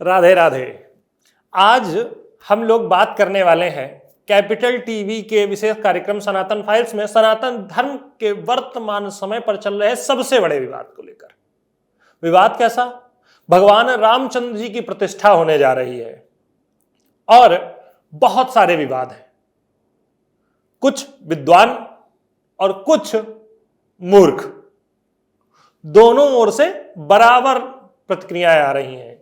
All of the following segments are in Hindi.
राधे राधे। आज हम लोग बात करने वाले हैं कैपिटल टीवी के विशेष कार्यक्रम सनातन फाइल्स में सनातन धर्म के वर्तमान समय पर चल रहे सबसे बड़े विवाद को लेकर। विवाद कैसा? भगवान रामचंद्र जी की प्रतिष्ठा होने जा रही है और बहुत सारे विवाद हैं। कुछ विद्वान और कुछ मूर्ख, दोनों ओर से बराबर प्रतिक्रियाएं आ रही हैं।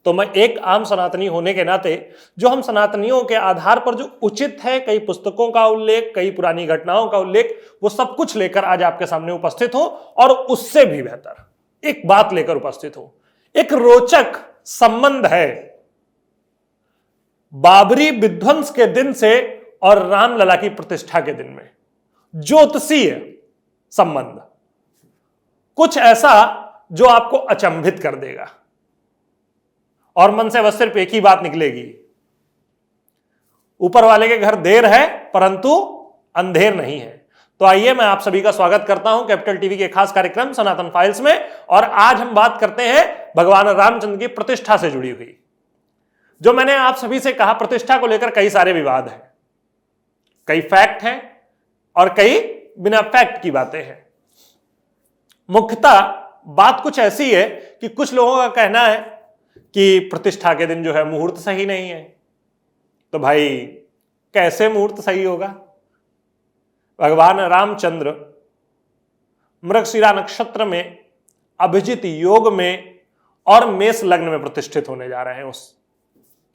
तो मैं एक आम सनातनी होने के नाते जो हम सनातनियों के आधार पर जो उचित है, कई पुस्तकों का उल्लेख, कई पुरानी घटनाओं का उल्लेख, वो सब कुछ लेकर आज आपके सामने उपस्थित हो और उससे भी बेहतर एक बात लेकर उपस्थित हो। एक रोचक संबंध है बाबरी विध्वंस के दिन से और रामलला की प्रतिष्ठा के दिन में, ज्योतिषीय संबंध, कुछ ऐसा जो आपको अचंभित कर देगा और मन से बस सिर्फ एक ही बात निकलेगी, ऊपर वाले के घर देर है परंतु अंधेर नहीं है। तो आइए मैं आप सभी का स्वागत करता हूं कैपिटल टीवी के खास कार्यक्रम सनातन फाइल्स में। और आज हम बात करते हैं भगवान रामचंद्र की प्रतिष्ठा से जुड़ी हुई। जो मैंने आप सभी से कहा, प्रतिष्ठा को लेकर कई सारे विवाद हैं, कई फैक्ट हैं और कई बिना फैक्ट की बातें हैं। मुख्यतः बात कुछ ऐसी है कि कुछ लोगों का कहना है कि प्रतिष्ठा के दिन जो है मुहूर्त सही नहीं है। तो भाई कैसे मुहूर्त सही होगा? भगवान रामचंद्र मृगशिरा नक्षत्र में, अभिजित योग में और मेष लग्न में प्रतिष्ठित होने जा रहे हैं उस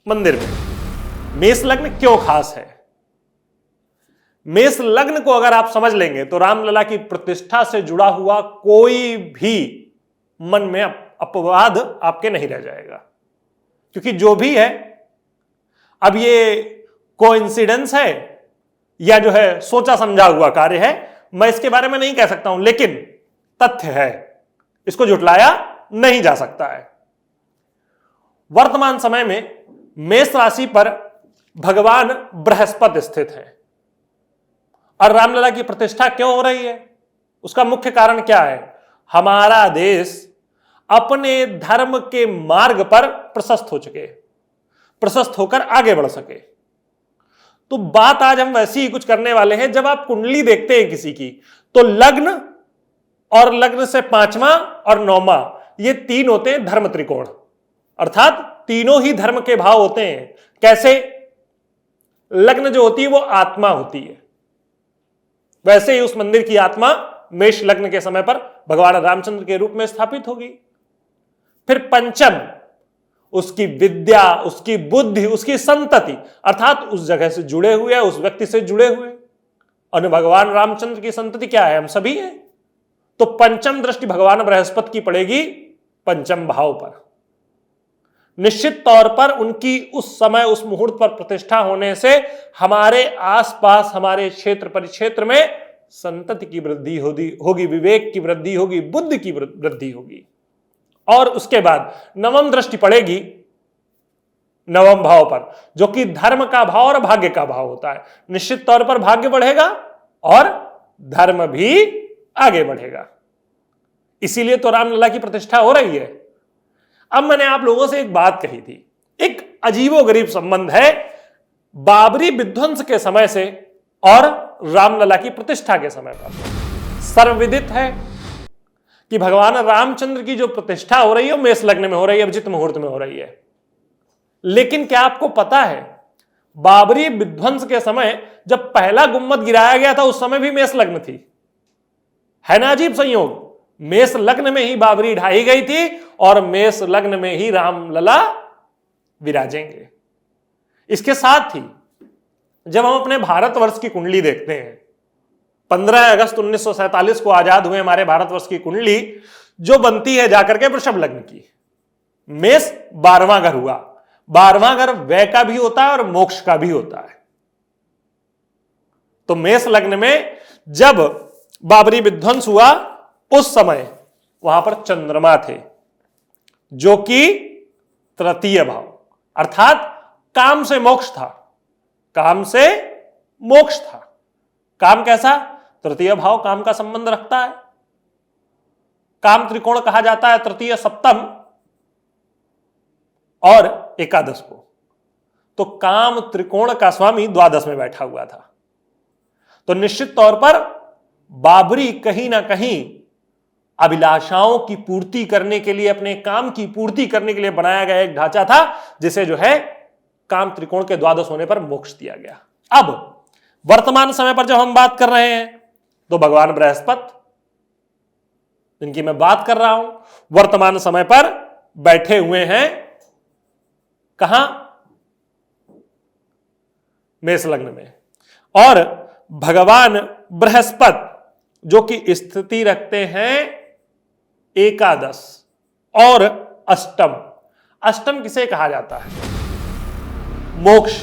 मंदिर में। मेष लग्न क्यों खास है? मेष लग्न को अगर आप समझ लेंगे तो रामलला की प्रतिष्ठा से जुड़ा हुआ कोई भी मन में अपवाद आपके नहीं रह जाएगा, क्योंकि जो भी है, अब ये कोइंसिडेंस है या जो है सोचा समझा हुआ कार्य है, मैं इसके बारे में नहीं कह सकता हूं, लेकिन तथ्य है, इसको झुटलाया नहीं जा सकता है। वर्तमान समय में मेष राशि पर भगवान बृहस्पति स्थित है और रामलला की प्रतिष्ठा क्यों हो रही है? उसका मुख्य कारण क्या है? हमारा देश अपने धर्म के मार्ग पर प्रशस्त हो चुके, प्रशस्त होकर आगे बढ़ सके। तो बात आज हम वैसी ही कुछ करने वाले हैं। जब आप कुंडली देखते हैं किसी की, तो लग्न और लग्न से 5वां और 9वां, ये तीन होते हैं धर्म त्रिकोण, अर्थात तीनों ही धर्म के भाव होते हैं। कैसे? लग्न जो होती है वो आत्मा होती है, वैसे ही उस मंदिर की आत्मा मेष लग्न के समय पर भगवान रामचंद्र के रूप में स्थापित होगी। फिर पंचम, उसकी विद्या, उसकी बुद्धि, उसकी संतति, अर्थात उस जगह से जुड़े हुए, उस व्यक्ति से जुड़े हुए। और भगवान रामचंद्र की संतति क्या है? हम सभी हैं। तो पंचम दृष्टि भगवान बृहस्पति की पड़ेगी पंचम भाव पर। निश्चित तौर पर उनकी उस समय उस मुहूर्त पर प्रतिष्ठा होने से हमारे आसपास, हमारे क्षेत्र परिक्षेत्र में संतति की वृद्धि होगी, विवेक की वृद्धि होगी, बुद्धि की वृद्धि होगी। और उसके बाद नवम दृष्टि पड़ेगी नवम भाव पर, जो कि धर्म का भाव और भाग्य का भाव होता है। निश्चित तौर पर भाग्य बढ़ेगा और धर्म भी आगे बढ़ेगा। इसीलिए तो रामलला की प्रतिष्ठा हो रही है। अब मैंने आप लोगों से एक बात कही थी, एक अजीबोगरीब संबंध है बाबरी विध्वंस के समय से और रामलला की प्रतिष्ठा के समय पर। सर्वविदित है कि भगवान रामचंद्र की जो प्रतिष्ठा हो रही है वो मेष लग्न में हो रही है, अभिजित मुहूर्त में हो रही है। लेकिन क्या आपको पता है, बाबरी विध्वंस के समय जब पहला गुम्बद गिराया गया था उस समय भी मेष लग्न थी। है ना अजीब संयोग? मेष लग्न में ही बाबरी ढाई गई थी और मेष लग्न में ही रामलला विराजेंगे। इसके साथ ही जब हम अपने भारतवर्ष की कुंडली देखते हैं, 15 अगस्त 1947 को आजाद हुए हमारे भारतवर्ष की कुंडली जो बनती है जाकर के वृषभ लग्न की, मेष 12वां घर हुआ। 12वां घर व्यय का भी होता है और मोक्ष का भी होता है। तो मेष लग्न में जब बाबरी विध्वंस हुआ उस समय वहां पर चंद्रमा थे, जो कि तृतीय भाव, अर्थात काम से मोक्ष था। काम से मोक्ष था। काम कैसा? तृतीय भाव काम का संबंध रखता है। काम त्रिकोण कहा जाता है तृतीय सप्तम। और एकादश को। तो काम त्रिकोण का स्वामी द्वादश में बैठा हुआ था। तो निश्चित तौर पर बाबरी कहीं ना कहीं अभिलाषाओं की पूर्ति करने के लिए, अपने काम की पूर्ति करने के लिए बनाया गया एक ढांचा था, जिसे जो है काम त्रिकोण के द्वादश होने पर मोक्ष दिया गया। अब वर्तमान समय पर जब हम बात कर रहे हैं तो भगवान बृहस्पति, जिनकी मैं बात कर रहा हूं, वर्तमान समय पर बैठे हुए हैं कहां? मेष लग्न में। और भगवान बृहस्पति जो कि स्थिति रखते हैं एकादश और अष्टम। अष्टम किसे कहा जाता है? मोक्ष।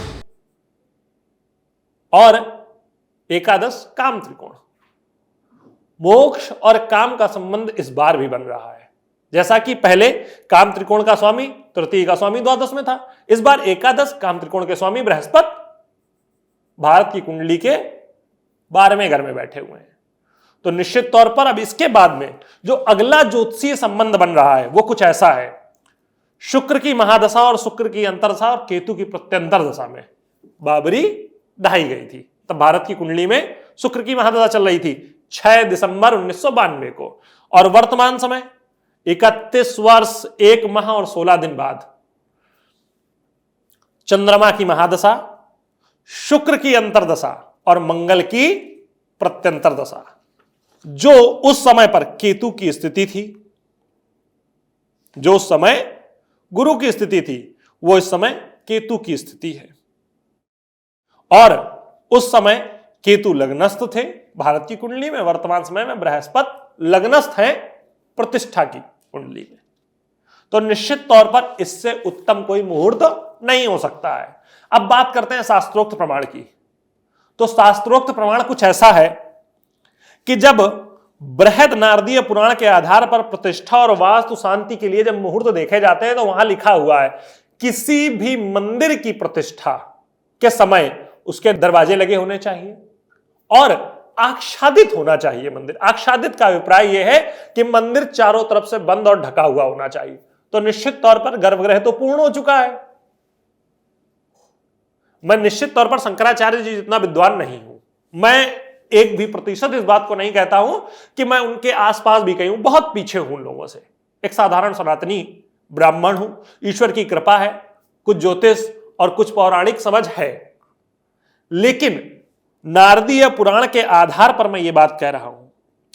और एकादश काम त्रिकोण। मोक्ष और काम का संबंध इस बार भी बन रहा है। जैसा कि पहले काम त्रिकोण का स्वामी तृतीय का स्वामी द्वादश में था, इस बार एकादश काम त्रिकोण के स्वामी बृहस्पति भारत की कुंडली के 12वें घर में बैठे हुए हैं। तो निश्चित तौर पर अब इसके बाद में जो अगला ज्योतिषीय संबंध बन रहा है वो कुछ ऐसा है। शुक्र की महादशा और शुक्र की अंतरदशा और केतु की प्रत्यंतर दशा में बाबरी ढाई गई थी। तब भारत की कुंडली में शुक्र की महादशा चल रही थी 6 दिसंबर 1992 को। और वर्तमान समय 31 वर्ष 1 माह और 16 दिन बाद चंद्रमा की महादशा, शुक्र की अंतरदशा और मंगल की प्रत्यंतर दशा, जो उस समय पर केतु की स्थिति थी, जो उस समय गुरु की स्थिति थी, वो इस समय केतु की स्थिति है। और उस समय केतु लग्नस्थ थे भारत की कुंडली में, वर्तमान समय में बृहस्पति लग्नस्थ है प्रतिष्ठा की कुंडली में। तो निश्चित तौर पर इससे उत्तम कोई मुहूर्त नहीं हो सकता है। अब बात करते हैं शास्त्रोक्त प्रमाण की। तो शास्त्रोक्त प्रमाण कुछ ऐसा है कि जब बृहद नारदीय पुराण के आधार पर प्रतिष्ठा और वास्तु शांति के लिए जब मुहूर्त देखे जाते हैं तो वहां लिखा हुआ है किसी भी मंदिर की प्रतिष्ठा के समय उसके दरवाजे लगे होने चाहिए और आच्छादित होना चाहिए मंदिर। आच्छादित का अभिप्राय यह है कि मंदिर चारों तरफ से बंद और ढका हुआ होना चाहिए। तो निश्चित तौर पर गर्भगृह तो पूर्ण हो चुका है। मैं निश्चित तौर पर शंकराचार्य जी जितना विद्वान नहीं हूं, मैं एक भी प्रतिशत इस बात को नहीं कहता हूं कि मैं उनके आसपास भी कहीं हूं, बहुत पीछे हूं उन लोगों से। एक साधारण सनातनी ब्राह्मण हूं, ईश्वर की कृपा है, कुछ ज्योतिष और कुछ पौराणिक समझ है, लेकिन नारदीय पुराण के आधार पर मैं ये बात कह रहा हूं,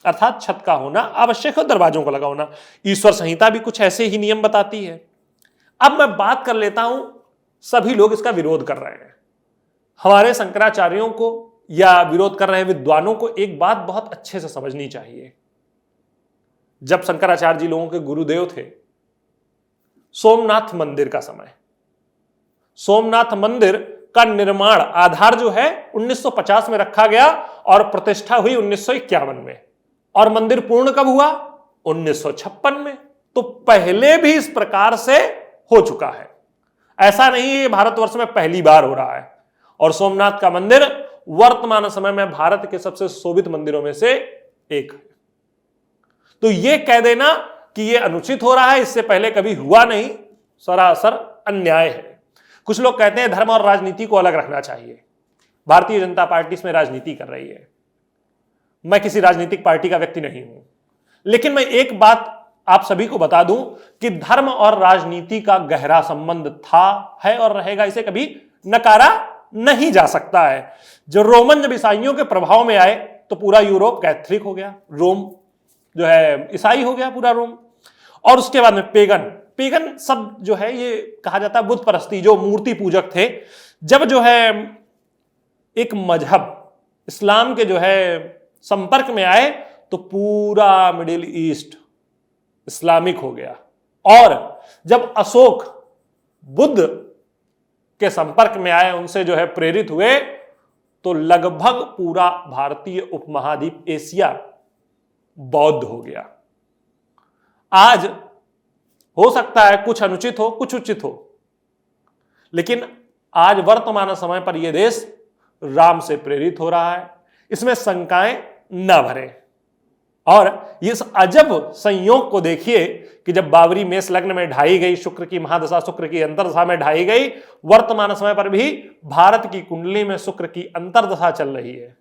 अर्थात छत का होना आवश्यक है, दरवाजों का लगा होना। ईश्वर संहिता भी कुछ ऐसे ही नियम बताती है। अब मैं बात कर लेता हूं, सभी लोग इसका विरोध कर रहे हैं। हमारे शंकराचार्यों को या विरोध कर रहे विद्वानों को एक बात बहुत अच्छे से समझनी चाहिए। जब शंकराचार्य जी लोगों के गुरुदेव थे, सोमनाथ मंदिर का समय, सोमनाथ मंदिर का निर्माण आधार जो है 1950 में रखा गया और प्रतिष्ठा हुई 1951 में, और मंदिर पूर्ण कब हुआ? 1956 में। तो पहले भी इस प्रकार से हो चुका है, ऐसा नहीं है भारतवर्ष में पहली बार हो रहा है। और सोमनाथ का मंदिर वर्तमान समय में भारत के सबसे शोभित मंदिरों में से एक है। तो यह कह देना कि यह अनुचित हो रहा है, इससे पहले कभी हुआ नहीं, सरासर अन्याय है। कुछ लोग कहते हैं धर्म और राजनीति को अलग रखना चाहिए। भारतीय जनता पार्टी इसमें राजनीति कर रही है। मैं किसी राजनीतिक पार्टी का व्यक्ति नहीं हूं, लेकिन मैं एक बात आप सभी को बता दूं कि धर्म और राजनीति का गहरा संबंध था, है और रहेगा। इसे कभी नकारा नहीं जा सकता है। जो रोमन जब ईसाइयों के प्रभाव में आए तो पूरा यूरोप कैथोलिक हो गया, रोम जो है ईसाई हो गया पूरा रोम। और उसके बाद में पेगन सब जो है ये कहा जाता है बुद्ध परस्ती, जो मूर्ति पूजक थे। जब जो है एक मजहब इस्लाम के जो है संपर्क में आए तो पूरा मिडिल ईस्ट इस्लामिक हो गया। और जब अशोक बुद्ध के संपर्क में आए, उनसे जो है प्रेरित हुए, तो लगभग पूरा भारतीय उपमहाद्वीप एशिया बौद्ध हो गया। आज हो सकता है कुछ अनुचित हो, कुछ उचित हो, लेकिन आज वर्तमान समय पर यह देश राम से प्रेरित हो रहा है, इसमें शंकाएं न भरें। और इस अजब संयोग को देखिए कि जब बावरी मेष लग्न में ढाई गई, शुक्र की महादशा, शुक्र की अंतर्दशा में ढाई गई, वर्तमान समय पर भी भारत की कुंडली में शुक्र की अंतर्दशा चल रही है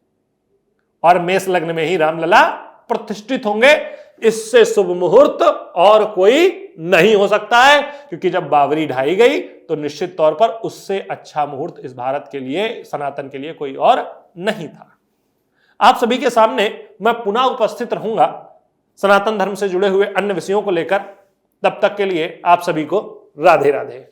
और मेष लग्न में ही रामलला प्रतिष्ठित होंगे। इससे शुभ मुहूर्त और कोई नहीं हो सकता है, क्योंकि जब बावरी ढाई गई तो निश्चित तौर पर उससे अच्छा मुहूर्त इस भारत के लिए, सनातन के लिए कोई और नहीं था। आप सभी के सामने मैं पुनः उपस्थित रहूंगा सनातन धर्म से जुड़े हुए अन्य विषयों को लेकर। तब तक के लिए आप सभी को राधे राधे।